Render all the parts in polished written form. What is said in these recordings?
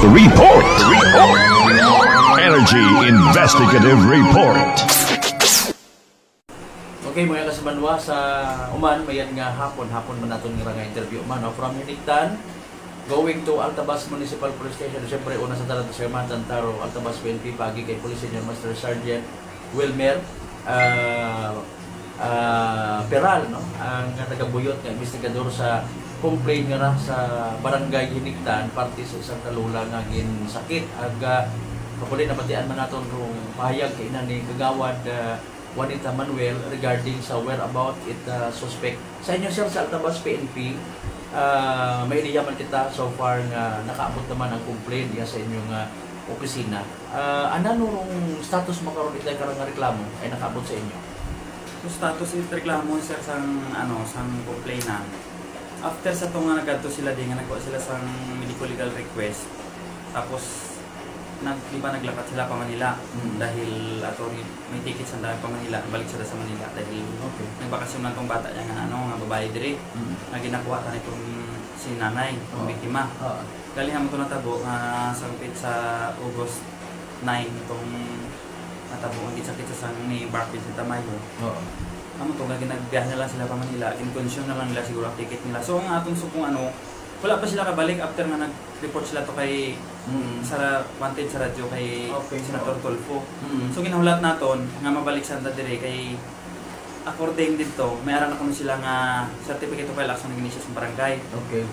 Report. Energy Investigative Report. Okay, mga kasabanwa, sa uman, mayan nga hapon man natin nga interview man, from Hiniktan, going to Altabas Municipal Police Station. Siyempre, una sa talat sa Hermatan Taro, Altabas PNP, pagi kay Police Senior Master Sergeant Wilmer Peral, no? Ang nagabuyot nga investigador sa complaint nga na sa barangay Hiniktan, parte sa isang kalula nga sakit. Kapuli na batian man natin rung pahayag kay ina ni Kagawad Juanita Manuel regarding sa whereabout it suspect. Sa inyo sir, sa Altabas PNP, may iniyaman kita so far nga nakaabot naman ang complaint niya sa inyong opisina. Ano nung status makaroon itay karang reklamo ay nakaabot sa inyo? Yung status ito reklamo sir sang complainant. After sa itong nagkadto sila din nga nagkuha sila sang medical legal request. Tapos naglakad sila pa Manila dahil may ticket sa dahil pa Manila, balik sila sa Manila dahil nagbakasyon lang tong bata niya nga babae diri na ginakuha tan itong si nanay, itong biktima. Galihan mo ito natabo sa August 9 itong natabo ang sakit sa ni Barfield sa Tamayo. Amo to ginagbiyahe na lang sila pa Manila, in-consume na lang nila siguro ang ticket nila. So ang atong sukong wala pa sila kabalik after nga nag-report sila to kay wanted sa radyo kay Senator Tolfo. So ginahulat naton nga mabalik sa dire kay according dito may aran ako sila nga certificate of file action ng sa barangay.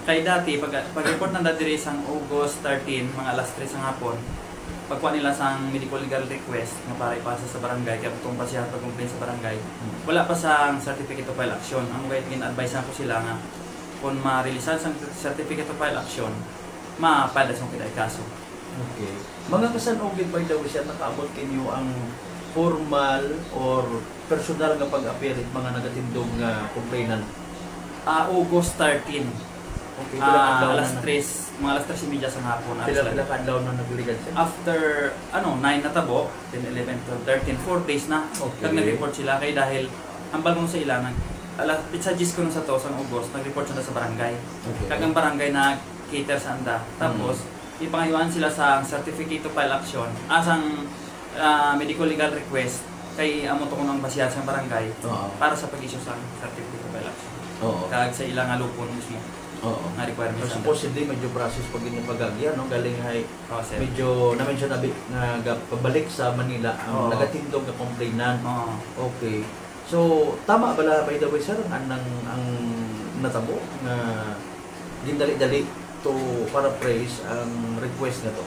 Kay dati pag-report na dire sang August 13 mga alas 3 sa hapon, pagkuha nila sang medical legal request nga para ipasa sa barangay kaya itong pasihan pag-complain sa barangay, wala pa sang certificate of file action. Ang mga gin-advise ko sila nga kung ma-releasean sang certificate of file action, ma-file sa mga kaso. Okay. Mga kasanugid by the way siya nakaabot kinyo ang formal or personal nga pag-appear mga nagatindog nga complainant? August 13. Okay, alas 3, mga alas 3:30 sa hapon. Pila kadlaw na nagligan siya? After 9 na tabo, 10, 11, 12, 13, 4 days na. Kag nag-report sila kay dahil ang balong sa ilang sa gis ko sa August, nag-report sila sa barangay. Kag ang barangay na cater sa anda. Tapos ipangayuan sila sa certificate of file action, asang medical legal request kay amo to kunang basihan sa barangay para sa pag-issue sa certificate of file action. Kag sa ilang lupon mismo. Nga requirements. Supposedly medyo process pag pagagya no galing hay medyo na-mention na pabalik sa Manila ang nagatindog nga complainant. Okay. So tama bala by the way sir ang natabo nga gindali-dali to paraphrase ang request na to.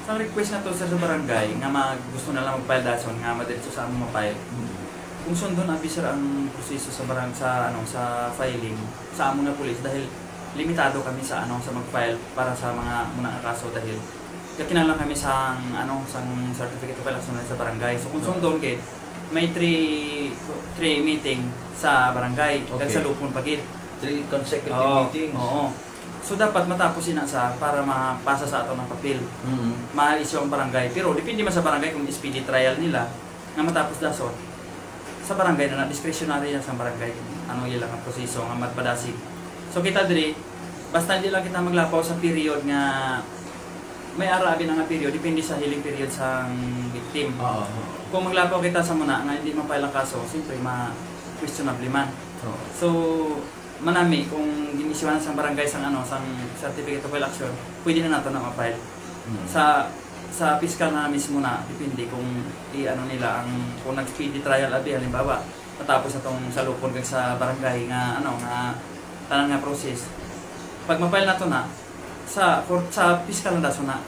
Ang request na to sir sa barangay nga gusto na lang mag-file dason nga madiretso sa among ma-file. Kung sundon sir ang proseso sa sa filing sa among na pulis dahil limitado kami sa sa mag-file para sa mga kaso dahil kinahanglan kami sa sang certificate of file action sa barangay. So kung sundon kay may 3 meeting sa barangay kag sa lupon pagit 3 consecutive meetings. So dapat matapos sa para mapasa sa ato ng papel. Ma-issue ang barangay pero depende man sa barangay kung speedy trial nila nga matapos dason. Sa barangay na discretionary yan sa barangay ilang ang proseso nga magpadasig. So kita diri basta hindi lang kita maglapaw sa period nga may arabi na nga period depende sa healing period sa victim. Kung maglapaw kita sa muna nga hindi mapile ang kaso siyempre questionable man. So manami kung ginisyohan sa barangay sang sang certificate of file action pwede na nato na ma-file. Sa fiscal na mismo na depende kung nila kung nag-speedy trial abi halimbawa matapos atong sa lupon kag sa barangay nga nga tanan nga process pag ma-file nato na sa fiscal na daso na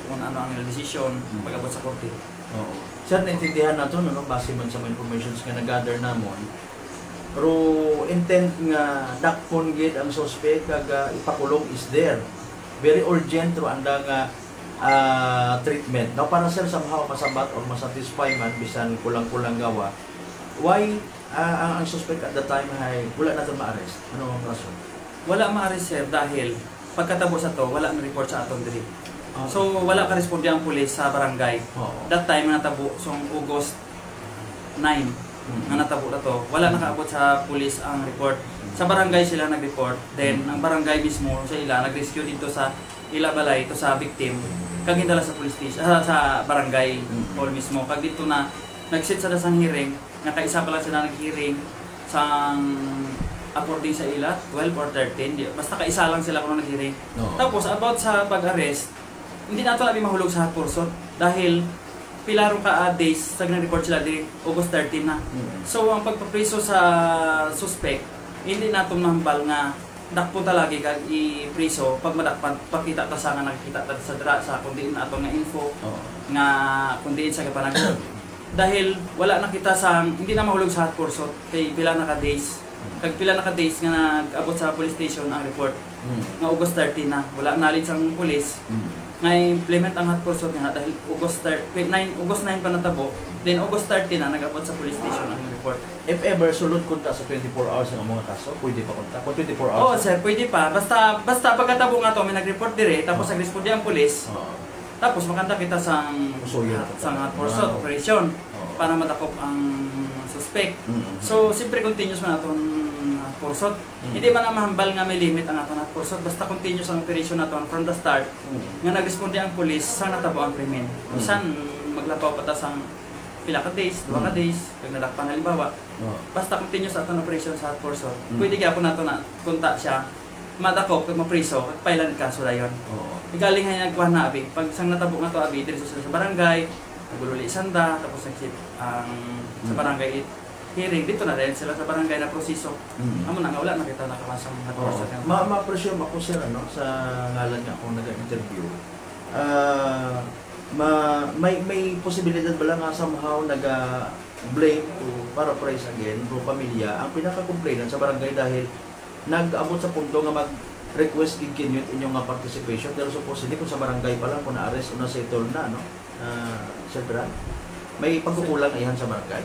kung ang decision pag-abot sa korte. Sir, naintindihan nato base man sa mga informations nga nag-gather namon pero intent nga dakpon gid ang suspect kag ipakulong is there very urgent ro anda nga treatment. Now, para sir somehow masabat or masatisfy man bisan kulang-kulang gawa, why ang suspect at the time ay wala na ito ma-arrest? Ano ang rason? Wala ma-arrest sir dahil pagkatapos sa to, wala na report sa aton diri. So wala ka responde ang pulis sa barangay. That time natabo so August 9 nga natabo na to, wala nakaabot sa pulis ang report. Sa barangay sila nag-report, then ang barangay mismo sa ila nag-rescue dito sa ila balay ito sa victim kag hindala sa police station sa barangay hall mismo kag dito na nagsit sa dasang hearing nga kaisa pa lang sila nag-hearing sang according sa ila 12 or 13 basta kaisa lang sila kuno nag-hearing. Tapos about sa pag-arrest hindi nato labi mahulog sa hot pursuit dahil pilaro ka days sa report sila di August 13 na. So ang pagpapriso sa suspect hindi nato mahambal nga dakpo talagi kag i-priso pag madakpan pakita ta sa nga nakita ta sa dra sa kundi ato nga info nga kundi sa kapanag dahil wala na kita sa hindi na mahulog sa hot pursuit kay pila na ka days kag pila na ka days nga nag-abot sa police station ang report nga August 13 na wala knowledge ang police nga implement ang hot pursuit nga dahil August 9 pa natabo then August 30 na nag-abot sa police station ang report. If ever sulod kunta sa 24 hours ng mga kaso, pwede pa kunta? 24 hours? Oo sir, pwede pa. Basta pagkatabo nga to may nag-report dire tapos nag-responde ang police. Tapos makanta kita sa hot pursuit operation para madakop ang suspect. So siyempre continuous man aton hot pursuit. Hindi man na mahambal nga may limit ang aton hot pursuit basta continuous ang operation naton from the start nga nagresponde ang police sa natabo ang krimen. Bisan maglapaw pa ta sang pila ka days, 2 ka days, kag nadakpan halimbawa. Basta continuous aton operation sa hot pursuit. Pwede gyapon nato na kunta siya madakop kag mapriso at pailan kaso dayon. Igaling hay nagkuha na abi pag sang natabo nga to abi diri sa barangay nagululi sanda tapos nagsip ang sa barangay hearing dito na dahil sila sa barangay na proseso. Amo na nga wala nakita nakamasang hot pursuit. Ma-presume ako sir ano sa ngalan nga akong nag-interview. May posibilidad ba lang nga somehow nag-blame to paraphrase again pro pamilya ang pinaka-complainant sa barangay dahil nag-abot sa punto nga mag-request i-continued inyong nga participation pero supposedly kung sa barangay pa lang kung na-arrest o na-settle na no? Sir Brad, may pagkukulang iyan sa barangay?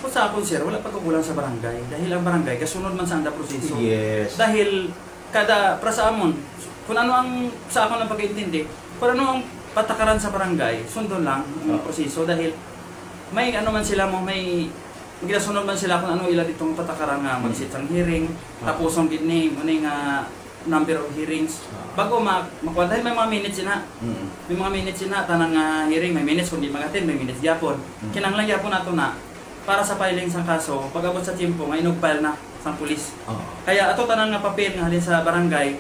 Kung sa akong sir, wala pagkukulang sa barangay dahil ang barangay kasunod man sa anda proseso. Yes. Dahil kada prasamon kung ano ang sa akong lang pag-iintindi kung ano ang patakaran sa barangay, sundon lang ang proseso dahil may ano man sila mo, may ginasunod man sila kung ano ila ditong patakaran nga mag-sit ang hearing, tapos ang gitni, muna nga number of hearings. Bago makuha, dahil may mga minutes na. May mga minutes na, tanang hearing, may minutes kung di mag-attend, may minutes gyapon. Kinanglang gyapon nato na, para sa filing sang kaso, pag abot sa tiempo, nga inug-file na sang pulis. Kaya ato tanang nga papel nga halin sa barangay,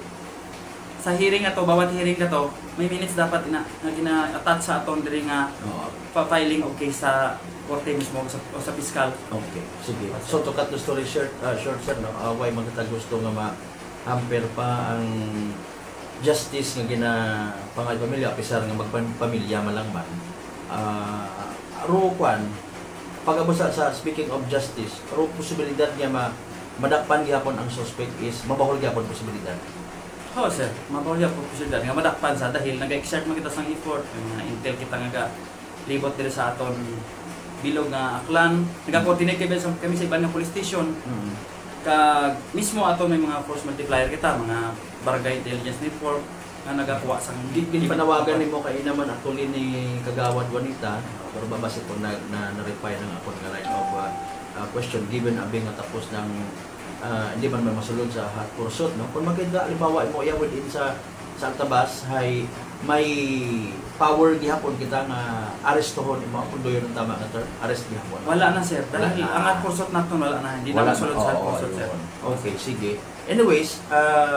sa hearing ato, bawat hearing ka to, may minutes dapat na gina-attach sa aton diri nga pa-filing of case sa korte mismo o sa piskal. Okay, sige. So to cut the story short sir, no? Why magkatag gusto nga ma-hamper pa ang justice nga ginapangay pamilya, pisar nga magpamilya malangman. Rupan, pag-abot sa speaking of justice, posibilidad nga madakpan gihapon ang suspect is mabahol gihapon posibilidad. Oo sir, mabahol po posibilidad nga madakpan sa dahil nag-exert man kita sang effort, yung mga intel kita nga libot diri sa aton bilog nga aklan, nag-coordinate kami sa iban nga police station. Kag mismo aton may mga force multiplier kita, mga barangay intelligence network nga nagakuha sang panawagan nimo kay naman actually ni Kagawad Juanita, pero babase po na-reply ng akon nga line of question given abing nga tapos ng hindi man masulod sa hot pursuit, no? Kung makita halimbawa mo iya within sa Altabas hay may power gihapon kita nga arestohon imo kung doyon ang tama nga term, arrest gihapon. Wala na sir, dahil ang hot pursuit naton wala na, hindi na masulod sa hot pursuit sir. Okay, sige. Anyways,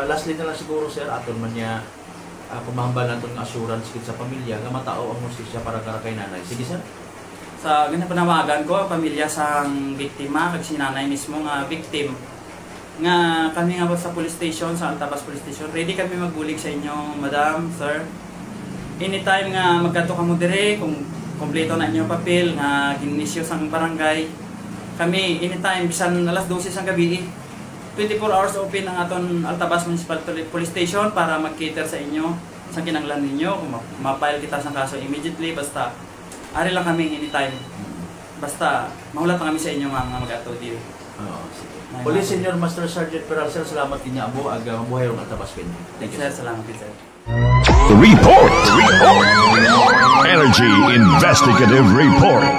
lastly na lang siguro sir aton man niya kumahambal naton nga assurance kit sa pamilya nga matao ang hustisya para kay nanay. Sige sir. Sa ganang panawagan ko, pamilya sang biktima kag si nanay mismo nga victim nga kami nga sa police station, sa Altabas Police Station, ready kami magbulig sa inyo, madam, sir. Anytime nga magkanto kamo dire, kung kompleto na inyong papel nga ginisyo sang barangay, kami anytime bisan alas 12 sang gabi, 24 hours open ang aton Altabas Municipal Police Station para mag-cater sa inyo sa kinanglan ninyo. Kung ma-file kita sa kaso immediately, basta ari lang kami anytime. Basta mahulat kami sa inyo mga mag-ato dire. Sige. Police Senior Master Sergeant Peral, sir, salamat niya abo ag mabuhay rong Altabas PNP. Thank you sir, salamat sir. Report! Energy Investigative Report.